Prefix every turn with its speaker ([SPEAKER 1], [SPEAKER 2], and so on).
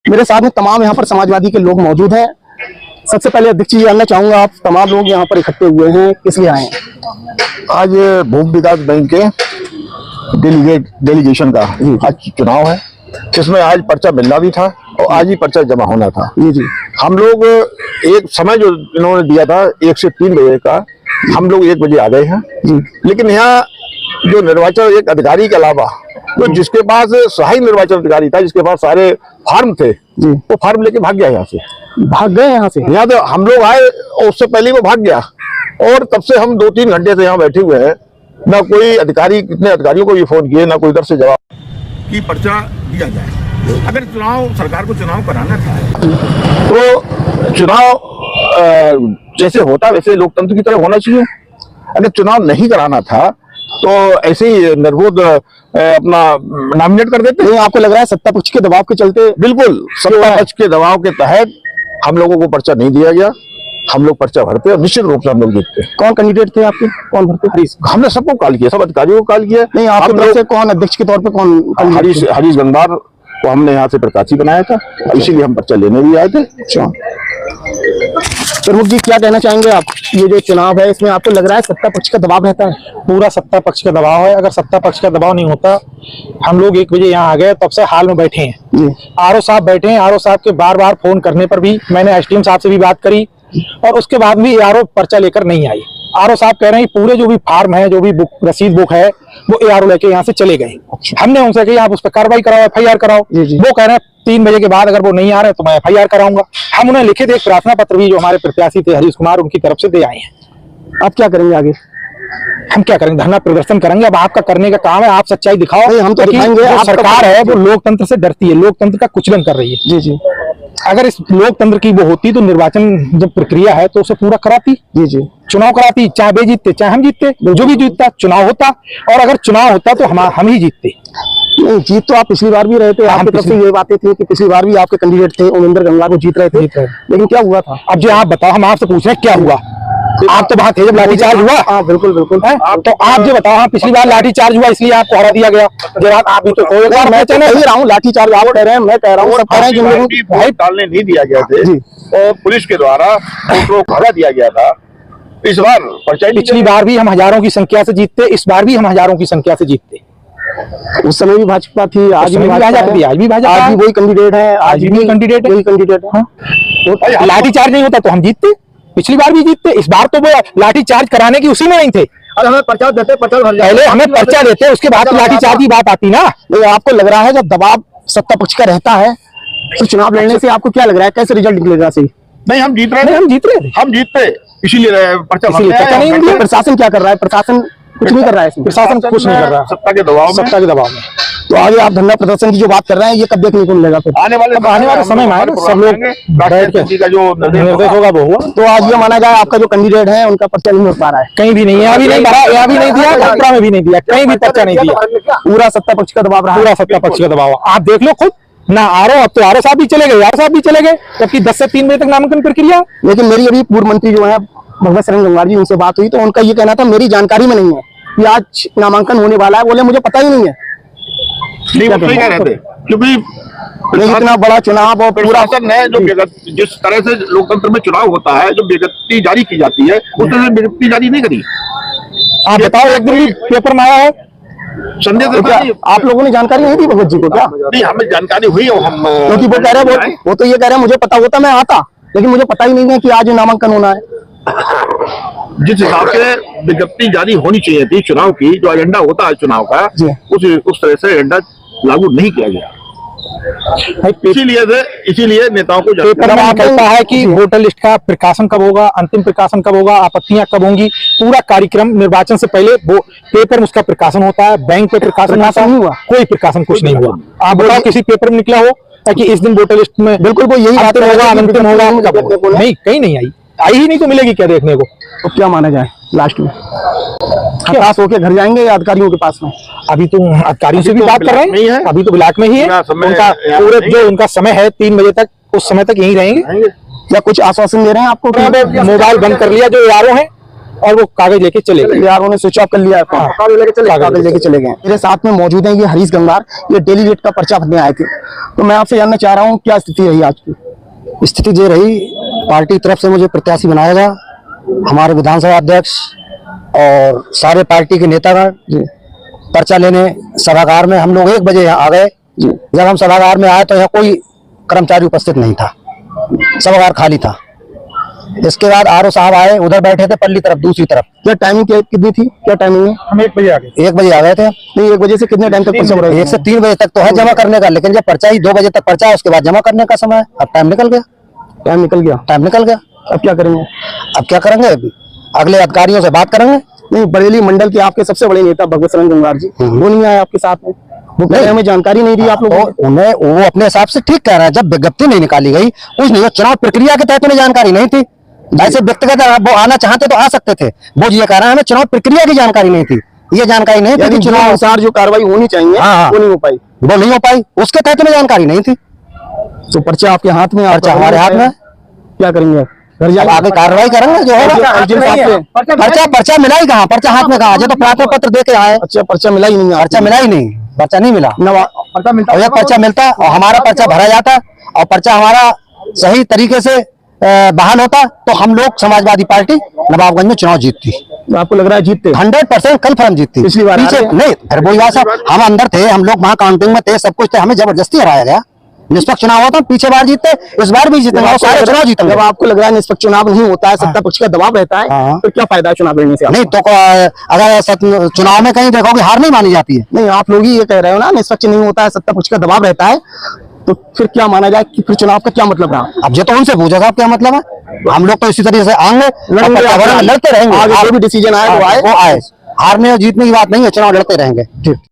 [SPEAKER 1] मेरे साथ में तमाम यहाँ पर समाजवादी के लोग मौजूद हैं। सबसे पहले अध्यक्ष जी जानना चाहूंगा, आप तमाम लोग यहाँ पर इकट्ठे हुए हैं, किस लिए आए हैं?
[SPEAKER 2] आज भूमि विकास बैंक के डेलीगेशन का आज चुनाव है, जिसमें आज पर्चा मिलना भी था और आज ही पर्चा जमा होना था।
[SPEAKER 1] जी
[SPEAKER 2] हम लोग एक समय जो इन्होंने दिया था 1 से 3 बजे का, हम लोग 1 बजे आ गए हैं। लेकिन यहाँ जो निर्वाचन एक अधिकारी के अलावा तो जिसके पास सहायक निर्वाचन अधिकारी था, जिसके पास सारे फार्म थे, वो फार्म लेके भाग गया यहाँ से।
[SPEAKER 1] भाग गए यहाँ से?
[SPEAKER 2] यहाँ तो हम लोग आए और उससे पहले वो भाग गया, और तब से हम 2-3 घंटे से यहाँ बैठे हुए हैं। ना कोई अधिकारी, कितने अधिकारियों को ये फोन किए, ना कोई इधर से जवाब कि पर्चा दिया जाए। अगर चुनाव, सरकार को चुनाव कराना था तो चुनाव जैसे होता वैसे लोकतंत्र की तरह होना चाहिए। अगर चुनाव नहीं कराना था तो ऐसे ही निर्विरोध अपना नॉमिनेट कर देते।
[SPEAKER 1] नहीं, आपको लग रहा है सत्ता पक्ष के दबाव के चलते?
[SPEAKER 2] बिल्कुल, सत्ता पक्ष के दबाव के तहत हम लोगों को पर्चा नहीं दिया गया। हम लोग पर्चा भरते और निश्चित रूप से हम लोग जीतते।
[SPEAKER 1] कौन कैंडिडेट थे आपके, कौन भरते?
[SPEAKER 2] हमने सबको कॉल किया, सब अधिकारियों को कॉल किया।
[SPEAKER 1] नहीं, आपके तरफ से कौन अध्यक्ष के तौर पे कौन?
[SPEAKER 2] हरीश गंगार को हमने यहाँ से प्रत्याशी बनाया था, इसीलिए हम पर्चा लेने भी आए थे।
[SPEAKER 1] अच्छा, प्रमुख जी क्या कहना चाहेंगे आप? ये जो चुनाव है इसमें आपको लग रहा है सत्ता पक्ष का दबाव रहता है?
[SPEAKER 3] पूरा सत्ता पक्ष का दबाव है। अगर सत्ता पक्ष का दबाव नहीं होता, हम लोग 1 बजे यहाँ आ गए, तब से हाल में बैठे हैं। आरओ साहब बैठे हैं, आरओ साहब के बार फोन करने पर भी मैंने एसडीएम साहब से भी बात करी, और उसके बाद भी आरओ पर्चा लेकर नहीं आई। आरओ साहब कह रहे हैं पूरे जो भी फार्म है, जो भी रसीद बुक है, वो आरओ लेके यहाँ से चले गए। हमने उनसे कही आप उस पर कार्रवाई कराओ, FIR कराओ। वो कह रहे हैं 3 बजे के बाद अगर वो नहीं आ रहे तो मैं FIR कराऊंगा। हम उन्हें लिखित एक प्रार्थना पत्र भी जो हमारे प्रत्याशी थे हरीश कुमार, उनकी तरफ से दे आए हैं।
[SPEAKER 1] आप क्या करेंगे आगे?
[SPEAKER 3] हम क्या करेंगे? धरना प्रदर्शन करेंगे। अब आपका करने का काम है, आप सच्चाई दिखाओ।
[SPEAKER 1] हम तो दिखाएंगे।
[SPEAKER 3] जो सरकार है वो लोकतंत्र से डरती है, लोकतंत्र का कुचलन कर रही है।
[SPEAKER 1] जी।
[SPEAKER 3] अगर इस लोकतंत्र की वो होती तो निर्वाचन जब प्रक्रिया है तो उसे पूरा कराती।
[SPEAKER 1] जी।
[SPEAKER 3] चुनाव कराती, चाहे वे जीतते चाहे हम जीतते, जो भी जीतता चुनाव होता, और अगर चुनाव होता तो हम ही जीतते।
[SPEAKER 1] नहीं, जीत तो आप पिछली बार भी रहे थे। आपकी तरफ से ये बातें थी कि पिछली बार भी आपके कैंडिडेट थे उमेंद्र गंगा को जीत रहे थे, लेकिन क्या हुआ था?
[SPEAKER 3] अब जो आप बताओ, हम आपसे पूछ रहे हैं क्या हुआ। आप तो वहां थे जब लाठीचार्ज हुआ।
[SPEAKER 1] हाँ बिल्कुल।
[SPEAKER 3] तो आप जो बताओ, हाँ पिछली बार लाठीचार्ज हुआ इसलिए आपको हरा दिया गया। जब आप भी तो
[SPEAKER 1] मैं तो कह रहा हूँ लाठीचार्ज आप कह रहे हैं, मैं कह रहा हूँ सब कह रहे हैं
[SPEAKER 2] भाई डालने नहीं दिया गया थे और पुलिस के द्वारा उनको हरा दिया गया था। इस बार
[SPEAKER 3] पिछली बार भी हम हजारों की संख्या से जीतते, इस बार भी हम हजारों की संख्या से जीतते।
[SPEAKER 1] उस समय भी भाजपा थी, आज भी भाजपा,
[SPEAKER 3] आज भी भाजपा,
[SPEAKER 1] आज भी वही कैंडिडेट है,
[SPEAKER 3] आज भी कैंडिडेट है। लाठीचार्ज नहीं होता तो हम जीतते, पिछली बार भी जीतते। इस बार तो वो लाठीचार्ज कराने की उसी में नहीं थे।
[SPEAKER 1] अरे हमें पर्चा देते,
[SPEAKER 3] पहले हमें पर्चा देते, उसके बाद लाठीचार्ज की बात आती ना।
[SPEAKER 1] आपको लग रहा है जब दबाव सत्ता पक्ष का रहता है तो चुनाव लड़ने से आपको क्या लग रहा है, कैसे रिजल्ट निकलेगा? सही
[SPEAKER 2] नहीं, हम जीत रहे थे, हम जीतते इसीलिए पर्चा
[SPEAKER 1] नहीं। प्रशासन क्या कर रहा है? प्रशासन कुछ नहीं कर रहा है इसमें।
[SPEAKER 3] प्रशासन कुछ नहीं कर रहा है,
[SPEAKER 2] सत्ता के दबाव में।
[SPEAKER 1] तो आगे आप धरना प्रदर्शन की जो बात कर रहे हैं ये कब देखने को मिलेगा? फिर
[SPEAKER 2] आने वाले समय में सब लोग बैठ के का जो निर्देश होगा वो हुआ।
[SPEAKER 1] तो आज ये माना जाए आपका जो कैंडिडेट है उनका पर्चा नहीं हो पा रहा है?
[SPEAKER 3] कहीं भी नहीं है, अभी नहीं भरा, यहाँ भी नहीं दिया, छपरा में भी नहीं दिया, कहीं भी पर्चा नहीं दिया।
[SPEAKER 1] पूरा सत्ता पक्ष का दबाव रहा,
[SPEAKER 3] पूरा सत्ता पक्ष का दबाव। आप देख लो खुद ना। आरओ, अब तो आरओ साहब भी चले गए, आरओ साहब भी चले गए, जबकि 10 से 3 बजे तक नामांकन प्रक्रिया।
[SPEAKER 1] लेकिन मेरी अभी पूर्व मंत्री जो है भगवत शरण गंगवार जी, उनसे बात हुई तो उनका ये कहना था मेरी जानकारी में नहीं है कि आज नामांकन होने वाला है। बोले मुझे पता ही नहीं है।
[SPEAKER 2] क्योंकि
[SPEAKER 1] इतना बड़ा चुनाव और पूरा
[SPEAKER 2] है, जो जिस तरह से लोकतंत्र में चुनाव होता है, जो विज्ञप्ति जारी की जाती है उस तरह से विज्ञप्ति जारी नहीं करी।
[SPEAKER 3] आप बताओ, एक दिन भी पेपर में आया है
[SPEAKER 2] संदेश?
[SPEAKER 1] आप लोगों ने जानकारी नहीं दी भगवत जी को? क्या
[SPEAKER 2] नहीं, हमें जानकारी हुई है। हम
[SPEAKER 1] क्योंकि वो कह रहे हैं, वो तो ये कह रहे हैं मुझे पता होता मैं आता, लेकिन मुझे पता ही नहीं है कि आज नामांकन होना है।
[SPEAKER 2] जिस हिसाब से विज्ञप्ति जारी होनी चाहिए थी चुनाव की, जो एजेंडा होता है चुनाव का, उस तरह से एजेंडा लागू नहीं किया गया। इसीलिए नेताओं को
[SPEAKER 3] पेपर में कहता है कि वोटर लिस्ट का प्रकाशन कब होगा, अंतिम प्रकाशन कब होगा, आपत्तियां कब होंगी, पूरा कार्यक्रम निर्वाचन से पहले वो पेपर में उसका प्रकाशन होता है। बैंक पे प्रकाशन नहीं हुआ, कोई प्रकाशन कुछ नहीं हुआ। आप बताओ किसी पेपर में निकला हो ताकि इस दिन वोटर लिस्ट में बिल्कुल वो यही अंतिम होगा, अंतिम होगा, नहीं कहीं नहीं आई ही नहीं तो मिलेगी क्या देखने को?
[SPEAKER 1] तो क्या माना जाए लास्ट में? हताश होके घर जाएंगे या अधिकारियों के पास में?
[SPEAKER 3] अभी तो अधिकारियों से भी बात कर रहे हैं, अभी तो ब्लैक में ही है उनका। पूरे जो उनका समय है 3 बजे तक, उस समय तक यहीं रहेंगे।
[SPEAKER 1] या कुछ आश्वासन दे रहे हैं आपको?
[SPEAKER 3] मोबाइल बंद कर लिया जो यारों हैं, और वो कागज लेके चले गए।
[SPEAKER 1] यार उन्होंने स्विच ऑफ कर लिया है फोन,
[SPEAKER 3] हाँ।
[SPEAKER 1] कागज लेके चले गए। मेरे साथ में मौजूद हैं ये हरीश गंगार, ये डेली रेट का पर्चा भरने आए थे। तो मैं आपसे जानना चाह रहा हूँ क्या स्थिति रही आज की?
[SPEAKER 4] स्थिति ये रही, पार्टी तरफ से मुझे प्रत्याशी बनाया गया, हमारे विधानसभा अध्यक्ष और सारे पार्टी के नेतागण पर्चा लेने सभागार में। हम लोग 1 बजे यहाँ आ गए। जब हम सभागार में आए तो यहाँ कोई कर्मचारी उपस्थित नहीं था, सभागार खाली था। इसके बाद आरओ साहब आए, उधर बैठे थे पल्ली तरफ, दूसरी तरफ।
[SPEAKER 1] क्या टाइमिंग कितनी थी, क्या टाइमिंग है?
[SPEAKER 3] हम 1 बजे आ गए।
[SPEAKER 4] 1 बजे आ गए थे।
[SPEAKER 1] नहीं, 1 बजे से कितने टाइम तक पर्चा भरा?
[SPEAKER 4] 1 से 3 बजे तक तो है जमा करने का, लेकिन जब पर्चा ही 2 बजे तक पर्चा है, उसके बाद जमा करने का समय है। अब टाइम निकल गया।
[SPEAKER 1] टाइम निकल गया। अब क्या करेंगे?
[SPEAKER 4] अब क्या करेंगे? अगले अधिकारियों से बात करेंगे।
[SPEAKER 1] नहीं, बरेली मंडल के आपके सबसे बड़े नेता भगवत शरण गंगार जी, वो नहीं आए आपके साथ में? वो कह रहे हैं हमें जानकारी नहीं दी आप लोगों ने।
[SPEAKER 4] उन्हें वो अपने हिसाब से ठीक कह रहे हैं। जब विज्ञप्ति नहीं निकाली गई, कुछ नहीं, चुनाव प्रक्रिया के तहत उन्हें जानकारी नहीं थी। ऐसे व्यक्तिगत वो आना चाहते तो आ सकते थे। वो ये कह रहे हैं हमें चुनाव प्रक्रिया की जानकारी नहीं थी, ये जानकारी नहीं थी कि
[SPEAKER 1] चुनाव अनुसार जो कार्रवाई होनी चाहिए वो नहीं हो पाई।
[SPEAKER 4] वो नहीं हो पाई, उसके तहत उन्हें जानकारी नहीं थी।
[SPEAKER 1] तो पर्चा आपके हाथ में,
[SPEAKER 4] पर्चा हमारे हाथ में,
[SPEAKER 1] क्या करेंगे? घर जाके
[SPEAKER 4] आगे कार्रवाई करेंगे जो होगा। पर्चा मिला ही कहाँ? पर्चा हाथ में कहाँ? जो तो प्रार्थना पत्र दे के आए।
[SPEAKER 1] अच्छा, पर्चा मिला ही नहीं?
[SPEAKER 4] पर्चा मिला ही नहीं, पर्चा नहीं मिला।
[SPEAKER 1] पर्चा मिलता,
[SPEAKER 4] और एक पर्चा मिलता और हमारा पर्चा भरा जाता और पर्चा हमारा सही तरीके से बहाल होता तो हम लोग समाजवादी पार्टी नवाबगंज में चुनाव जीतती।
[SPEAKER 1] आपको लग रहा है जीतते?
[SPEAKER 4] 100% कन्फर्म जीतती।
[SPEAKER 1] पिछली बार
[SPEAKER 4] पीछे नहीं, अरे वही बात साहब, हम अंदर थे, हम लोग वहाँ काउंटिंग में थे, सब कुछ थे, हमें जबरदस्ती हराया गया। निष्पक्ष चुनाव होता, पीछे बार जीतते, इस बार भी जीतेंगे और सारे चुनाव जीतेंगे।
[SPEAKER 1] जब आपको लग रहा है निष्पक्ष चुनाव नहीं होता है, सत्ता पक्ष का दबाव रहता है, तो क्या फायदा है चुनाव लड़ने से?
[SPEAKER 4] नहीं तो अगर चुनाव में कहीं देखोगे हार नहीं मानी जाती है।
[SPEAKER 1] नहीं, आप लोग ही ये कह रहे हो ना निष्पक्ष नहीं होता है, सत्ता पक्ष का दबाव रहता है, तो फिर क्या माना जाए कि फिर चुनाव का क्या मतलब रहा?
[SPEAKER 4] अब ये तो उनसे पूछा साहब क्या मतलब है। हम लोग तो इसी तरीके से आएंगे, लड़ते रहेंगे।
[SPEAKER 1] आगे जो भी डिसीजन आए वो आए।
[SPEAKER 4] हारने और जीतने की बात नहीं है, चुनाव लड़ते रहेंगे।